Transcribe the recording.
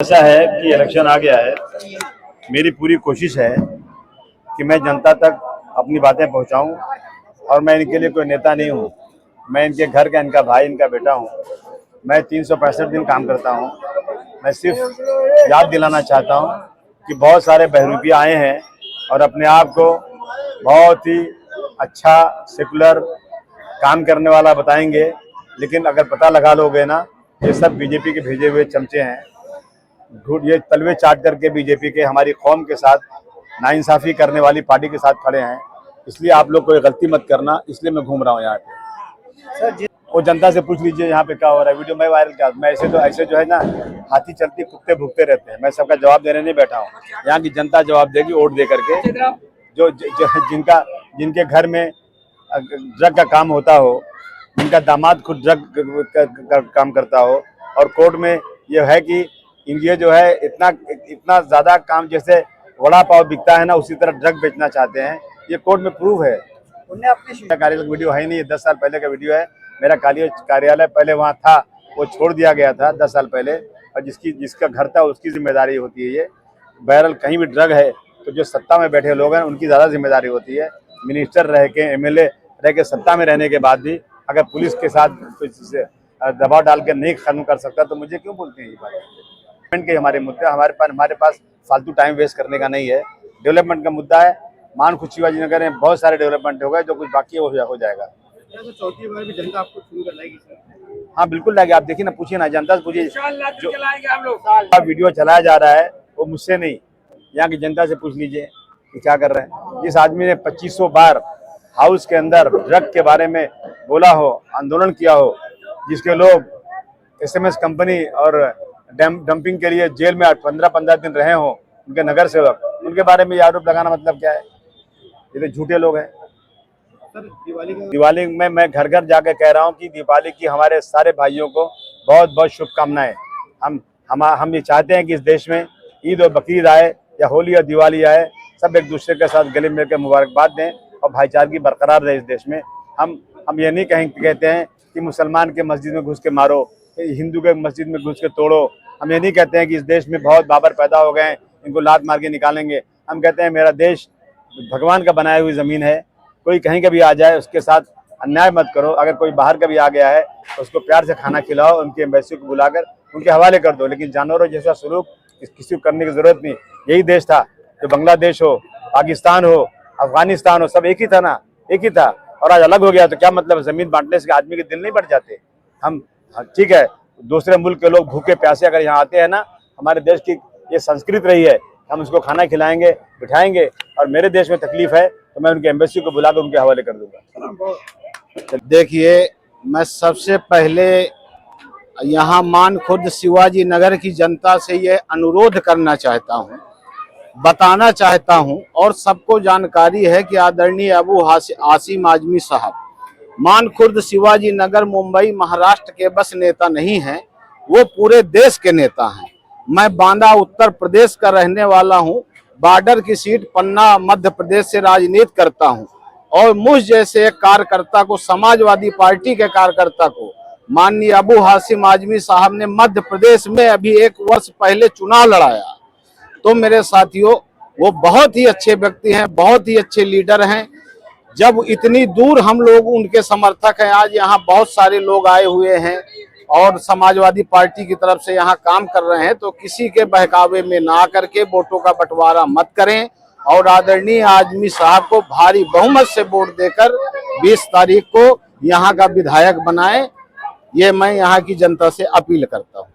ऐसा है कि इलेक्शन आ गया है। मेरी पूरी कोशिश है कि मैं जनता तक अपनी बातें पहुंचाऊं और मैं इनके लिए कोई नेता नहीं हूं। मैं इनके घर का, इनका भाई, इनका बेटा हूं। मैं 365 दिन काम करता हूं। मैं सिर्फ याद दिलाना चाहता हूं कि बहुत सारे बहरूपिया आए हैं और अपने आप को बहुत ही अच्छा सेकुलर काम करने वाला बताएंगे, लेकिन अगर पता लगा लोगे ना, ये सब बीजेपी के भेजे हुए चमचे हैं। ये तलवे चाट करके बीजेपी के हमारी कौम के साथ नाइंसाफी करने वाली पार्टी के साथ खड़े हैं। इसलिए आप लोग कोई गलती मत करना, इसलिए मैं घूम रहा हूँ यहाँ पे। सर वो जनता से पूछ लीजिए यहाँ पे क्या हो रहा है। वीडियो मैं वायरल किया, मैं ऐसे जो है ना, हाथी चलती कुत्ते भुगते रहते हैं। मैं सबका जवाब देने नहीं बैठा हूँ। यहाँ की जनता जवाब देगी वोट दे करके। जिनके घर में ड्रग का काम होता हो, जिनका दामाद खुद ड्रग का काम करता हो, और कोर्ट में यह है कि ये जो है इतना ज्यादा काम, जैसे वड़ा पाव बिकता है ना, उसी तरह ड्रग बेचना चाहते हैं। ये कोर्ट में प्रूफ है। उन्हें अपने कार्यालय का वीडियो है नहीं, 10 साल पहले का वीडियो है। मेरा कार्यालय पहले वहाँ था, वो छोड़ दिया गया था 10 साल पहले, और जिसका घर था उसकी जिम्मेदारी होती है ये। बहरहाल कहीं भी ड्रग है तो जो सत्ता में बैठे लोग हैं उनकी ज़्यादा जिम्मेदारी होती है। मिनिस्टर रह के, एमएलए रह के, सत्ता में रहने के बाद भी अगर पुलिस के साथ कुछ दबाव डाल के नहीं खत्म कर सकता तो मुझे क्यों बोलते हैं ये बात। डेवलपमेंट के हमारे मुद्दे, हमारे पास फालतू टाइम वेस्ट करने का नहीं है। डेवलपमेंट का मुद्दा है। मान खुद शिवाजी नगर में बहुत सारे डेवलपमेंट हो गए, जो कुछ बाकी है वो हो जाएगा। तो चौथी बार भी जनता आपको चुनकर लाएगी सर? हाँ बिल्कुल लाएगी। आप देखिए ना, पूछिए ना, जनता से पूछिए। जो वीडियो चलाया जा रहा है वो मुझसे नहीं, यहाँ की जनता से पूछ लीजिए कि क्या कर रहे हैं। जिस आदमी ने 2500 बार हाउस के अंदर ड्रग के बारे में बोला हो, आंदोलन किया हो, जिसके लोग एसएमएस कंपनी और डंपिंग के लिए जेल में 15-15 दिन रहे हो, उनके नगर सेवक, उनके बारे में आरोप लगाना मतलब क्या है? ये तो झूठे लोग हैं। सर दिवाली में मैं घर घर जाके कह रहा हूँ कि दिवाली की हमारे सारे भाइयों को बहुत बहुत शुभकामनाएं। हम ये चाहते हैं कि इस देश में ईद और बकरीद आए या होली और दिवाली आए, सब एक दूसरे के साथ गले मिलकर मुबारकबाद दें और भाईचारगी बरकरार रहे इस देश में। हम ये नहीं कहते हैं कि मुसलमान के मस्जिद में घुस के मारो, हिंदू के मस्जिद में घुस के तोड़ो। हम ये नहीं कहते हैं कि इस देश में बहुत बाबर पैदा हो गए हैं, इनको लात मार के निकालेंगे। हम कहते हैं मेरा देश भगवान का बनाई हुई ज़मीन है। कोई कहीं का भी आ जाए उसके साथ अन्याय मत करो। अगर कोई बाहर का भी आ गया है तो उसको प्यार से खाना खिलाओ, उनकी एम्बेसी को बुलाकर उनके हवाले कर दो, लेकिन जानवरों जैसा सलूक किसी को करने की जरूरत नहीं। यही देश था जो बांग्लादेश हो, पाकिस्तान हो, अफगानिस्तान हो, सब एक ही था ना, एक ही था। और आज अलग हो गया तो क्या मतलब? जमीन बांटने से आदमी के दिल नहीं बढ़ जाते? हम ठीक है, दूसरे मुल्क के लोग भूखे प्यासे अगर यहाँ आते हैं ना, हमारे देश की ये संस्कृति रही है, हम उसको खाना खिलाएंगे, बिठाएंगे। और मेरे देश में तकलीफ है तो मैं उनके एम्बेसी को बुलाकर उनके हवाले कर दूंगा। देखिए, मैं सबसे पहले यहाँ मान खुर्द शिवाजी नगर की जनता से ये अनुरोध करना चाहता हूँ, बताना चाहता हूँ, और सबको जानकारी है कि आदरणीय अबू आसिम आजमी साहब मान खुर्द शिवाजी नगर मुंबई महाराष्ट्र के बस नेता नहीं हैं, वो पूरे देश के नेता हैं। मैं बांदा उत्तर प्रदेश का रहने वाला हूँ, बॉर्डर की सीट पन्ना मध्य प्रदेश से राजनीति करता हूँ, और मुझ जैसे एक कार्यकर्ता को, समाजवादी पार्टी के कार्यकर्ता को, माननीय अबू हासिम आजमी साहब ने मध्य प्रदेश में अभी 1 वर्ष पहले चुनाव लड़ाया। तो मेरे साथियों, वो बहुत ही अच्छे व्यक्ति हैं, बहुत ही अच्छे लीडर हैं। जब इतनी दूर हम लोग उनके समर्थक हैं, आज यहाँ बहुत सारे लोग आए हुए हैं और समाजवादी पार्टी की तरफ से यहाँ काम कर रहे हैं, तो किसी के बहकावे में ना करके वोटों का बंटवारा मत करें और आदरणीय आजमी साहब को भारी बहुमत से वोट देकर 20 तारीख को यहाँ का विधायक बनाएं। ये मैं यहाँ की जनता से अपील करता हूँ।